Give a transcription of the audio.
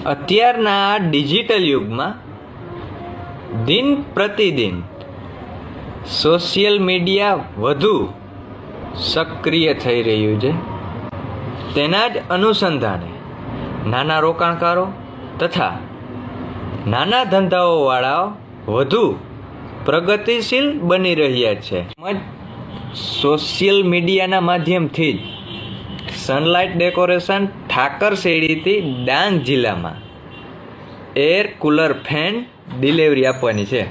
અત્યારના ડિજિટલ યુગમાં દિન પ્રતિદિન સોશિયલ મીડિયા વધુ સક્રિય થઈ રહ્યું છે. તેના જ અનુસંધાને નાના રોકાણકારો તથા નાના ધંધાઓવાળાઓ વધુ પ્રગતિશીલ બની રહ્યા છે. સોશિયલ મીડિયાના માધ્યમથી જ સનલાઇટ ડેકોરેશન ઠાકર શેરીથી ડાંગ જિલ્લામાં એર કુલર ફેન ડિલિવરી આપવાની છે.